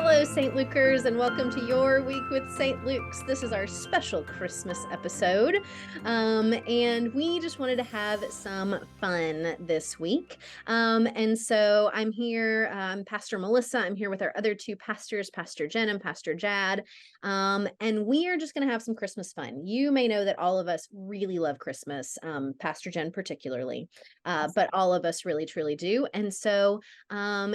Hello, St. Lukers, and welcome to Your Week with St. Luke's. This is our special Christmas episode, and we just wanted to have some fun this week. And so I'm here, Pastor Melissa. I'm here with our other two pastors, Pastor Jen and Pastor Jad, and we are just going to have some Christmas fun. You may know that all of us really love Christmas, Pastor Jen particularly, but all of us really, truly do. And so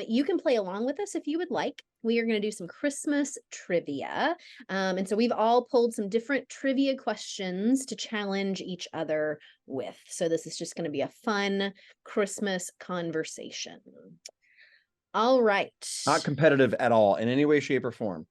you can play along with us if you would like. We are going to do some Christmas trivia. And so we've all pulled some different trivia questions to challenge each other with. So this is just going to be a fun Christmas conversation. All right. Not competitive at all in any way, shape, or form.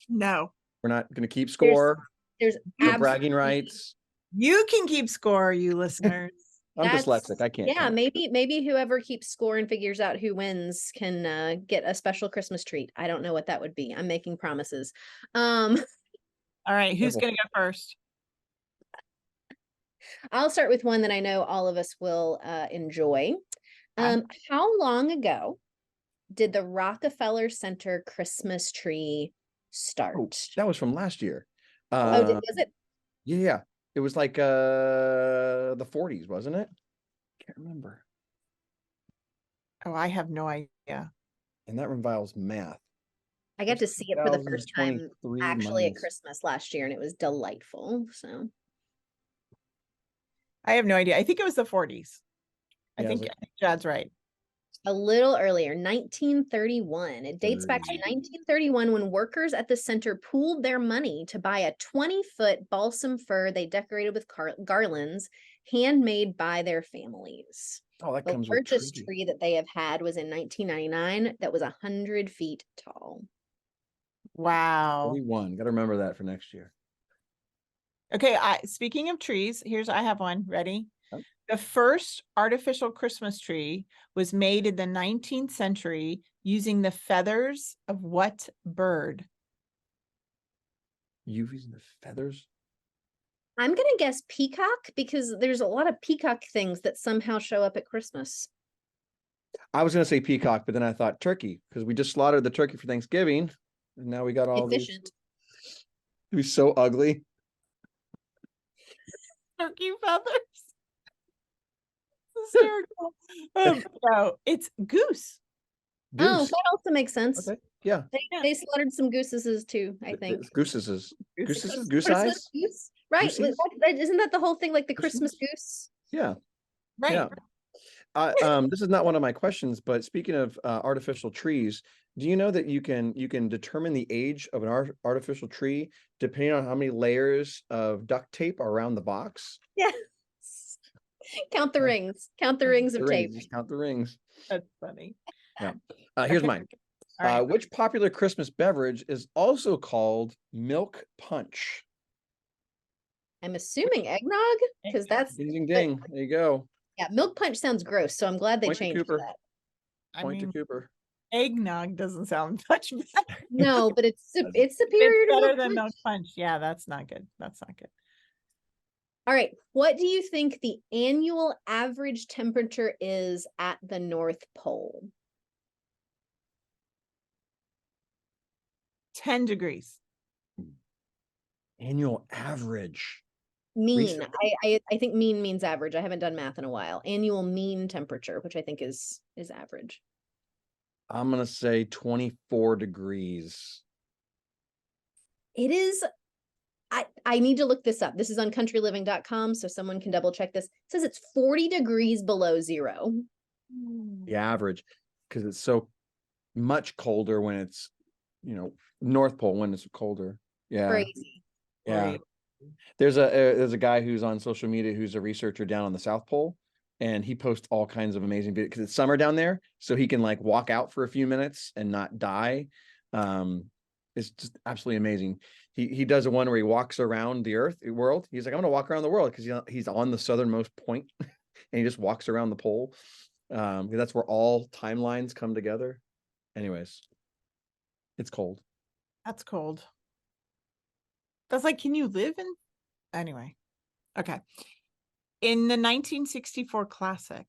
No. We're not going to keep score. There's no bragging rights. You can keep score, you listeners. I'm dyslexic. I can't. Yeah, count. maybe whoever keeps score and figures out who wins can get a special Christmas treat. I don't know what that would be. I'm making promises. All right, who's going to go first? I'll start with one that I know all of us will enjoy. How long ago did the Rockefeller Center Christmas tree start? Oh, that was from last year. Was it? Yeah. It was like the 40s, wasn't it? Can't remember. Oh, I have no idea. And that involves math. I got to see it for the first time actually at Christmas last year, and it was delightful. So I have no idea. I think it was the 40s. I think Jad's right. A little earlier, 1931. It dates back to 1931 when workers at the center pooled their money to buy a 20-foot balsam fir they decorated with garlands handmade by their families. Oh, that the comes largest with tree that they have had was in 1999 that was 100 feet tall. Wow. 41. Got to remember that for next year. Okay, speaking of trees, I have one. Ready? Oh. The first artificial Christmas tree was made in the 19th century using the feathers of what bird? Using the feathers? I'm going to guess peacock because there's a lot of peacock things that somehow show up at Christmas. I was going to say peacock, but then I thought turkey because we just slaughtered the turkey for Thanksgiving. And now we got all these. It was so ugly. Turkey feathers. Hysterical. No, it's goose. Oh, that also makes sense. Okay. Yeah. They slaughtered some gooses too, I think. Goose eyes? Goose? Right. Isn't that the whole thing, like the Christmas goose? Yeah. Right. Yeah. This is not one of my questions, but speaking of artificial trees, do you know that you can determine the age of an artificial tree depending on how many layers of duct tape are around the box? Yeah. Count the rings. Count the rings of tape. Just count the rings. That's funny. Yeah. Here's mine. Right. Which popular Christmas beverage is also called milk punch? I'm assuming eggnog, because that's ding ding ding. There you go. Yeah, milk punch sounds gross, so I'm glad they changed that. Point to Cooper. Eggnog doesn't sound much better. No, but it's superior. It's better than milk punch. Yeah, that's not good. That's not good. All right. What do you think the annual average temperature is at the North Pole? 10 degrees. Annual average. Mean. I think mean means average. I haven't done math in a while. Annual mean temperature, which I think is average. I'm going to say 24 degrees. It is. I need to look this up. This is on countryliving.com, so someone can double check this. It says it's 40 degrees below zero. The average, because it's so much colder when it's, North Pole when it's colder. Yeah. Crazy. Yeah. Right. There's a guy who's on social media who's a researcher down on the South Pole, and he posts all kinds of amazing videos because it's summer down there, so he can like walk out for a few minutes and not die. It's just absolutely amazing. He does a one where he walks around the world. He's like, I'm gonna walk around the world because he's on the southernmost point, and he just walks around the pole. That's where all timelines come together. Anyways, it's cold. That's cold. That's like, can you live in? Anyway, okay. In the 1964 classic,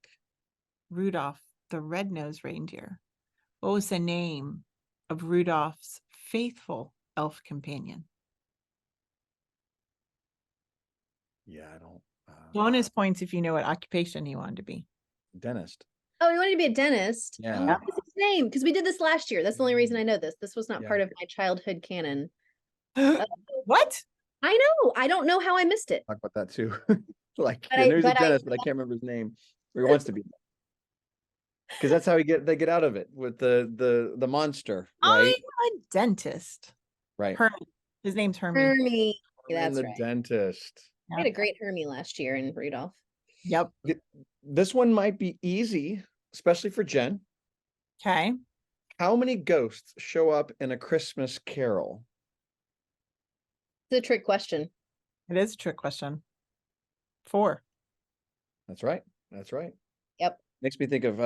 Rudolph the Red-Nosed Reindeer, what was the name of Rudolph's faithful elf companion? Yeah, I don't. Bonus points if you know what occupation he wanted to be. Dentist. Oh, he wanted to be a dentist. Yeah. Oh, what was his name? Because we did this last year. That's the only reason I know this. This was not Yeah. part of my childhood canon. What? I know. I don't know how I missed it. Talk about that too. Like, But I I- knew he was a but I- dentist, but I can't remember his name. Or he wants to be. Because that's how they get out of it with the monster, right? I'm a dentist. Right. Hermie. His name's Hermie. Hermie. And That's the right. dentist. We had a great Hermie last year in Rudolph. Yep. This one might be easy, especially for Jen. Okay. How many ghosts show up in A Christmas Carol? It's a trick question. It is a trick question. 4. That's right. That's right. Yep. Makes me think of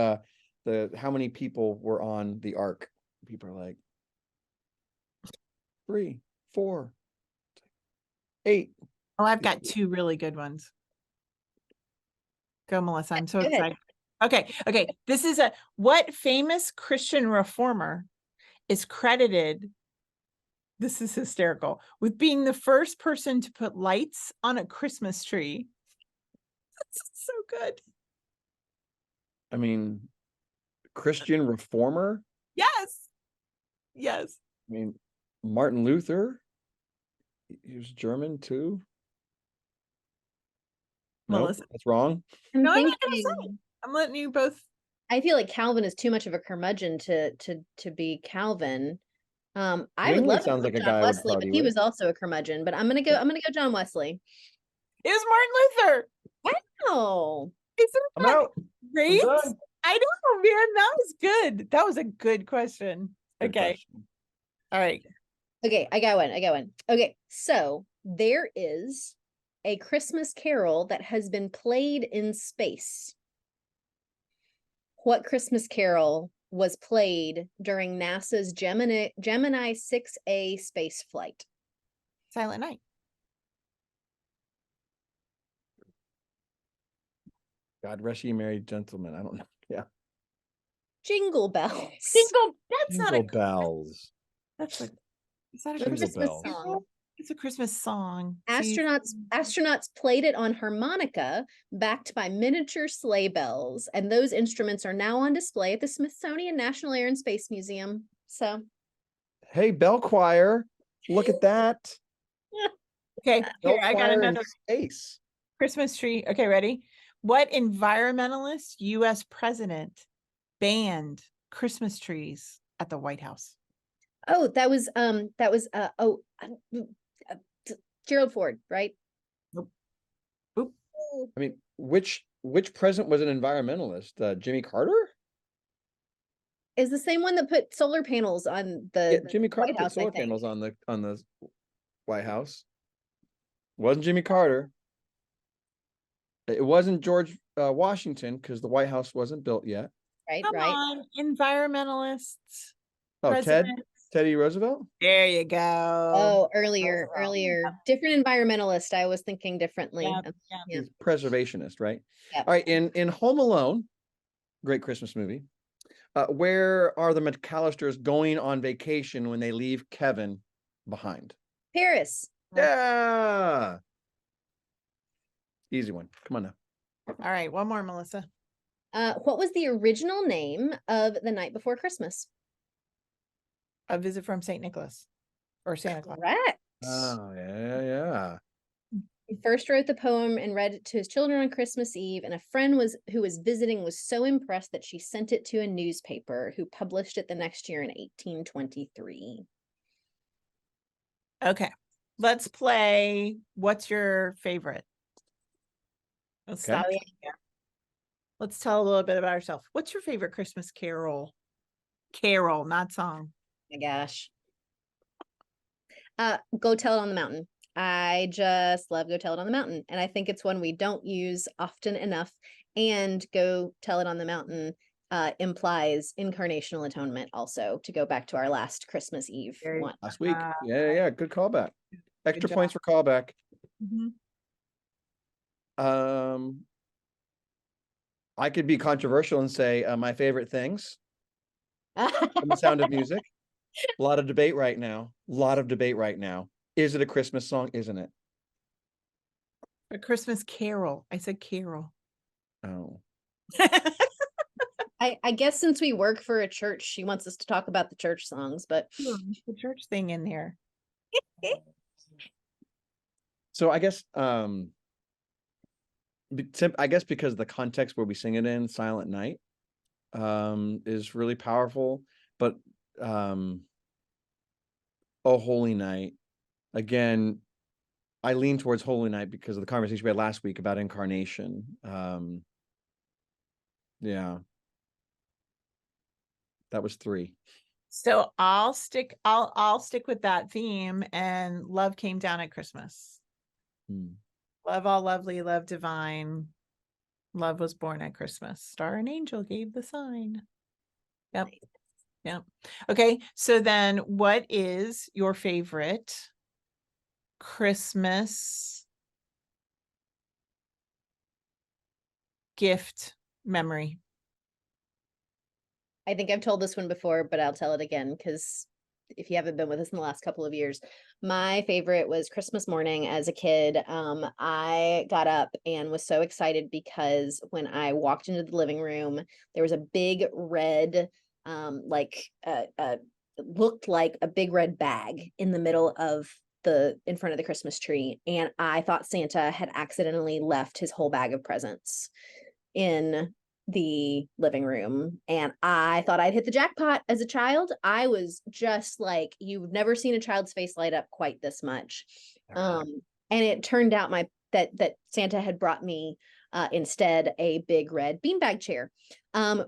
how many people were on the ark. People are like 3, 4, 8. Oh, I've got 2 really good ones. Go, Melissa. I'm so Go ahead. excited. Okay. This is what famous Christian reformer is credited, this is hysterical, with being the first person to put lights on a Christmas tree. That's so good. I mean, Christian reformer. Yes. I mean, Martin Luther. He was German too. No, Melissa. that's wrong. I'm No, I'm not gonna thinking- say. I'm letting you both. I feel like Calvin is too much of a curmudgeon to be Calvin. I would Zwingli love to sounds go like a John guy I would Wesley, but party he with. was also a curmudgeon. But I'm gonna go John Wesley. It was Martin Luther. Oh, Isn't I'm that out. great? done. I know, man. That was good. That was a good question. Good Okay. question. All right. okay. I got one. Okay, so there is a Christmas Carol that has been played in space. What Christmas Carol was played during NASA's Gemini 6A space flight? Silent Night. God rest ye merry gentlemen. I don't know. Yeah. Jingle Bells. That's not a. Jingle bells. That's a. Is that a The Jingle Christmas Christmas bells. song. It's a Christmas song. See, Astronauts played it on harmonica, backed by miniature sleigh bells, and those instruments are now on display at the Smithsonian National Air and Space Museum. So, Hey, bell choir. Look at that. Okay, Bell here I got choir in another space. Christmas tree. Okay, ready? What environmentalist U.S. president banned Christmas trees at the White House? oh, that was Gerald Ford, right? Oop. I mean, which president was an environmentalist? Jimmy Carter? Is the same one that put solar panels on Yeah, the Jimmy Carter White put House, I solar think. panels on the White House. Wasn't Jimmy Carter. It wasn't George Washington because the White House wasn't built yet. right, Come right. on, environmentalists. Oh, presidents. Teddy Roosevelt? There you go. Oh, earlier, Roosevelt. different environmentalist. I was thinking differently. Yep, Yeah. He's preservationist, right? Yep. All right, in Home Alone, great Christmas movie. Where are the McAllisters going on vacation when they leave Kevin behind? Paris. Yeah. Easy one. Come on now. All right, one more, Melissa. What was the original name of The Night Before Christmas? A Visit from St. Nicholas or Santa Claus. Correct. Oh, yeah. He first wrote the poem and read it to his children on Christmas Eve, and a friend who was visiting was so impressed that she sent it to a newspaper who published it the next year in 1823. Okay, let's play. What's your favorite? Let's Okay. stop here. Let's tell a little bit about ourselves. What's your favorite Christmas carol? Carol, not song. My gosh. Go Tell It on the Mountain. I just love Go Tell It on the Mountain. And I think it's one we don't use often enough. And Go Tell It on the Mountain implies incarnational atonement also, to go back to our last Christmas Eve Very one. Last week. Yeah. Good callback. Extra points for callback. Mhm. I could be controversial and say my favorite things from The Sound of Music. A lot of debate right now. A lot of debate right now. Is it a Christmas song? Isn't it? A Christmas Carol. I said Carol. Oh. I guess since we work for a church, she wants us to talk about the church songs, but The church thing in there. So I guess I guess because the context where we sing it in, Silent Night, is really powerful. But Oh Holy Night, again, I lean towards Holy Night because of the conversation we had last week about incarnation. Yeah. That was 3. So I'll stick with that theme, and Love Came Down at Christmas. Love all lovely, love divine. Love was born at Christmas. Star and angel gave the sign. Yep. Yep. Okay. So then what is your favorite Christmas gift memory? I think I've told this one before, but I'll tell it again because if you haven't been with us in the last couple of years, my favorite was Christmas morning as a kid. I got up and was so excited because when I walked into the living room, there was a big red, looked like a big red bag in the middle of in front of the Christmas tree. And I thought Santa had accidentally left his whole bag of presents in the living room, and I thought I'd hit the jackpot as a child. I was just like, you've never seen a child's face light up quite this much. And it turned out that Santa had brought me instead a big red beanbag chair,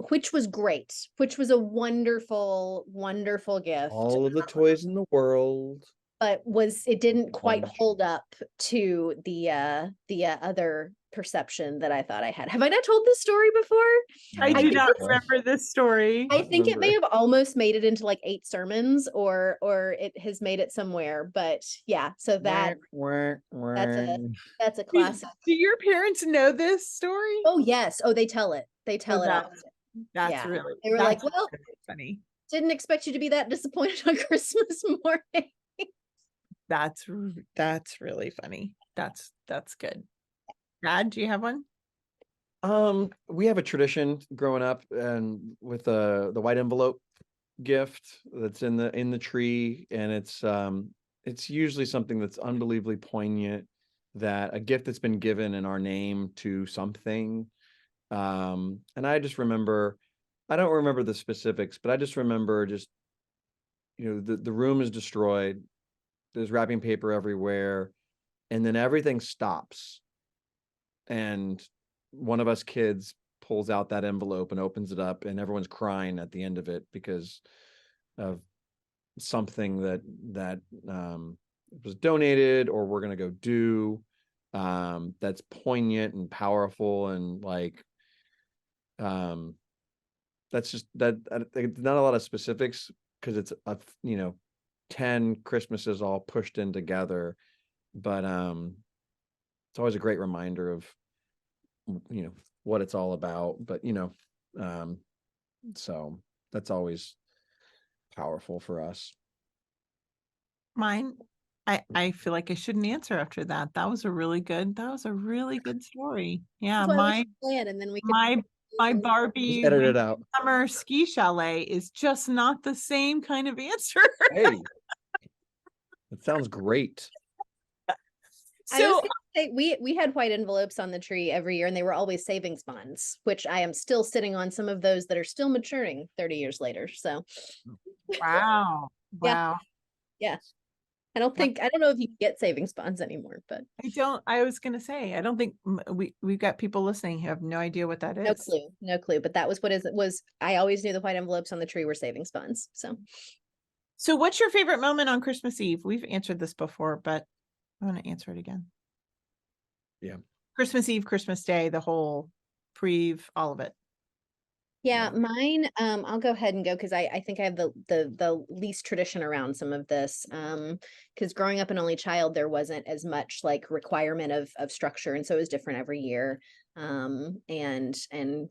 which was great, which was a wonderful, wonderful gift. All of the toys in the world. But it didn't quite hold up to the other perception that I thought I had. Have I not told this story before? I do not remember this story. I think it may have almost made it into like 8 sermons, or it has made it somewhere. But yeah, so that's a classic. Do your parents know this story? Oh yes. Oh, they tell it. They tell it often. That's really. They were like, well, funny. Didn't expect you to be that disappointed on Christmas morning. That's really funny. That's good. Dad, do you have one? We have a tradition growing up, and with the white envelope gift that's in the tree, and it's usually something that's unbelievably poignant, that a gift that's been given in our name to something. And I just remember, I don't remember the specifics, but I just remember the room is destroyed. There's wrapping paper everywhere, and then everything stops. And one of us kids pulls out that envelope and opens it up, and everyone's crying at the end of it because of something that was donated or we're going to go do, that's poignant and powerful, and that's just that. Not a lot of specifics because it's 10 Christmases all pushed in together, but it's always a great reminder of what it's all about. But so that's always powerful for us. Mine, I feel like I shouldn't answer after that. That was a really good story. Yeah, my Barbie edit it out. Summer ski chalet is just not the same kind of answer. Hey, it sounds great. So we had white envelopes on the tree every year, and they were always savings bonds, which I am still sitting on some of those that are still maturing 30 years later. So wow. Yeah. I don't know if you can get savings bonds anymore, but I was going to say, I don't think we've got people listening who have no idea what that is. No clue, but that was what it was. I always knew the white envelopes on the tree were savings bonds. So what's your favorite moment on Christmas Eve? We've answered this before, but I want to answer it again. Yeah. Christmas Eve, Christmas Day, the whole preve, all of it. Yeah, mine, I'll go ahead and go because I think I have the least tradition around some of this. Because growing up an only child, there wasn't as much like requirement of structure, and so it was different every year. And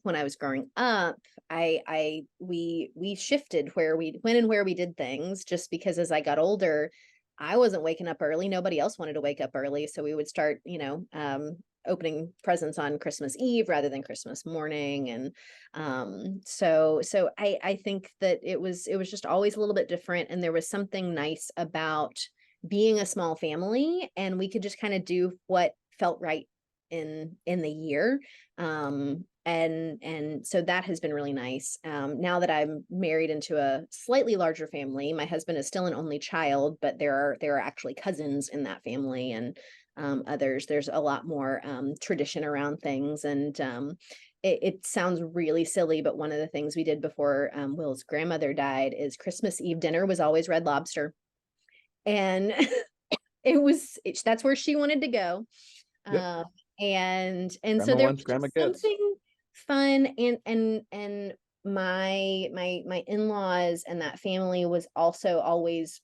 when I was growing up, we shifted when and where we did things, just because as I got older, I wasn't waking up early. Nobody else wanted to wake up early. So we would start, opening presents on Christmas Eve rather than Christmas morning. And so I think that it was just always a little bit different. And there was something nice about being a small family, and we could just kind of do what felt right in the year. And so that has been really nice. Now that I'm married into a slightly larger family, my husband is still an only child, but there are actually cousins in that family, and others. There's a lot more tradition around things. And it sounds really silly, but one of the things we did before Will's grandmother died is Christmas Eve dinner was always Red Lobster. And that's where she wanted to go. Yep. Um, and so Grandma there wants, was grandma just gets. something fun. And my in-laws and that family was also always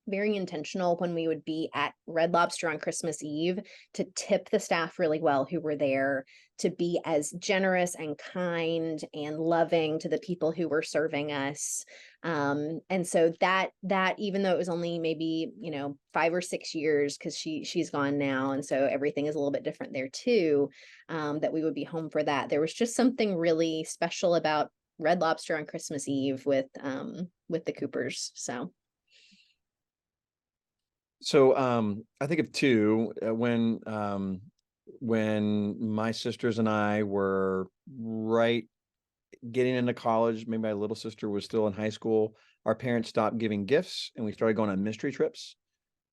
very intentional when we would be at Red Lobster on Christmas Eve to tip the staff really well who were there, to be as generous and kind and loving to the people who were serving us. And so that even though it was only maybe 5 or 6 years, because she's gone now, and so everything is a little bit different there too, that we would be home for that. There was just something really special about Red Lobster on Christmas Eve with the Coopers. So I think of two when my sisters and I were right getting into college, maybe my little sister was still in high school, our parents stopped giving gifts and we started going on mystery trips.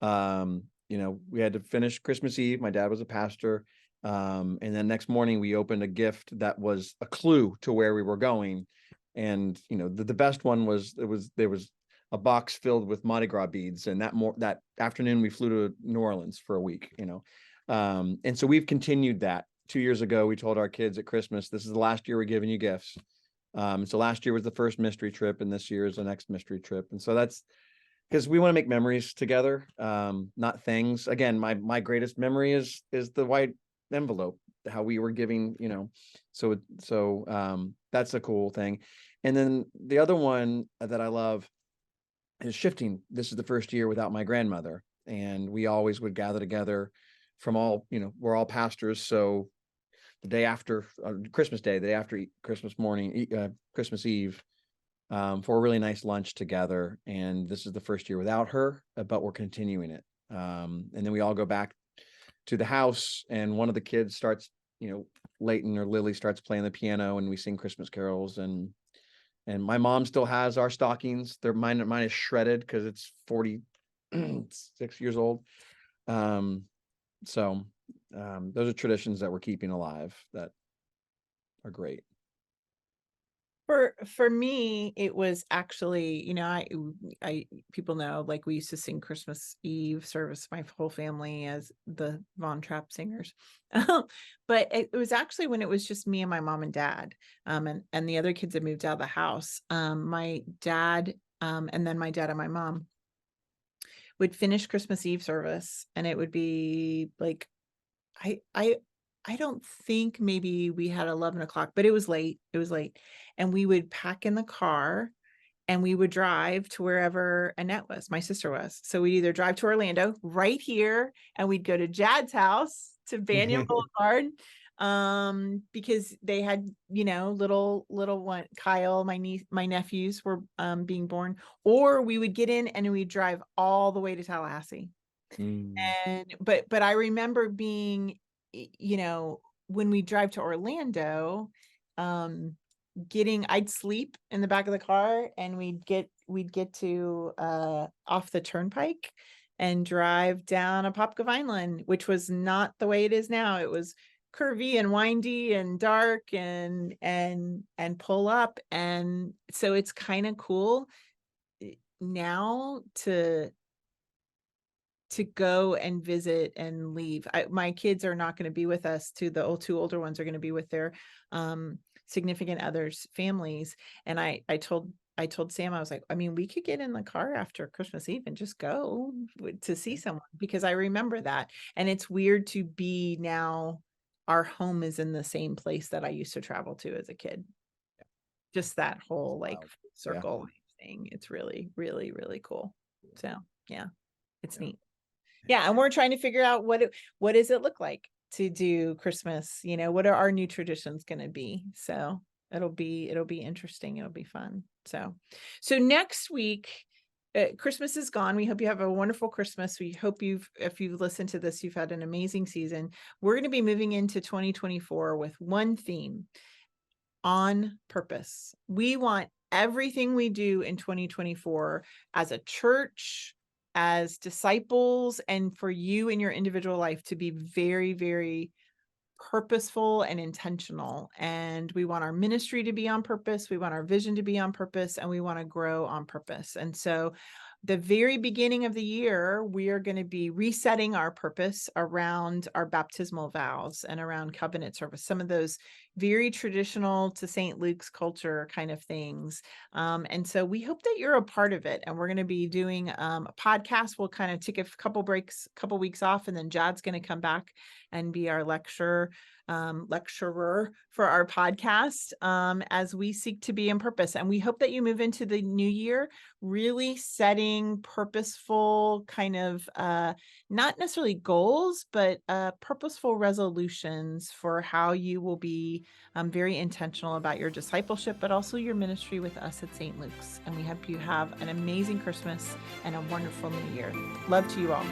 We had to finish Christmas Eve. My dad was a pastor. And then next morning we opened a gift that was a clue to where we were going. And the best one was there was a box filled with Mardi Gras beads, and that afternoon we flew to New Orleans for a week. And so we've continued that. 2 years ago, we told our kids at Christmas, this is the last year we're giving you gifts. So last year was the first mystery trip, and this year is the next mystery trip. And so that's because we want to make memories together, not things. Again, my greatest memory is the white envelope, how we were giving, so that's a cool thing. And then the other one that I love is shifting. This is the first year without my grandmother, and we always would gather together from all, we're all pastors. So the day after Christmas Day, the day after Christmas morning, Christmas Eve, for a really nice lunch together. And this is the first year without her, but we're continuing it. And then we all go back to the house, and one of the kids starts, Leighton or Lily starts playing the piano, and we sing Christmas carols. And my mom still has our stockings. Mine is shredded because it's 46 years old. So those are traditions that we're keeping alive that are great. For me, it was actually, I people know, like, we used to sing Christmas Eve service, my whole family, as the Von Trapp singers. But it was actually when it was just me and my mom and dad, and the other kids had moved out of the house. My dad, and then my dad and my mom would finish Christmas Eve service, and it would be like, I don't think maybe we had 11 o'clock, but it was late. It was late. And we would pack in the car and we would drive to wherever Annette was, my sister was. So we'd either drive to Orlando right here, and we'd go to Jad's house to Banyan Boulevard, because they had, little one, Kyle, my niece, my nephews were being born, or we would get in and we'd drive all the way to Tallahassee. But I remember being, when we drive to Orlando, I'd sleep in the back of the car, and we'd get to off the turnpike and drive down Apopka Vineland, which was not the way it is now. It was curvy and windy and dark and pull up. And so it's kind of cool now to go and visit and leave. My kids are not going to be with us. The two older ones are going to be with their significant others' families. And I told Sam, I was like, we could get in the car after Christmas Eve and just go to see someone, because I remember that. And it's weird to be now our home is in the same place that I used to travel to as a kid. Just that whole like Wow. circle thing. It's really, really, really cool. So yeah, it's neat. Yeah. And we're trying to figure out what does it look like to do Christmas? You know, what are our new traditions going to be? So it'll be interesting. It'll be fun. So next week, Christmas is gone. We hope you have a wonderful Christmas. We hope if you've listened to this, you've had an amazing season. We're going to be moving into 2024 with one theme: on purpose. We want everything we do in 2024 as a church, as disciples, and for you in your individual life to be very, very purposeful and intentional. And we want our ministry to be on purpose. We want our vision to be on purpose, and we want to grow on purpose. And so the very beginning of the year, we are going to be resetting our purpose around our baptismal vows and around covenant service, some of those very traditional to St. Luke's culture kind of things. And so we hope that you're a part of it. And we're going to be doing a podcast. We'll kind of take a couple weeks off, and then Jad's going to come back and be our lecturer for our podcast as we seek to be in purpose. And we hope that you move into the new year really setting purposeful kind of not necessarily goals, but purposeful resolutions for how you will be very intentional about your discipleship, but also your ministry with us at St. Luke's. And we hope you have an amazing Christmas and a wonderful new year. Love to you all.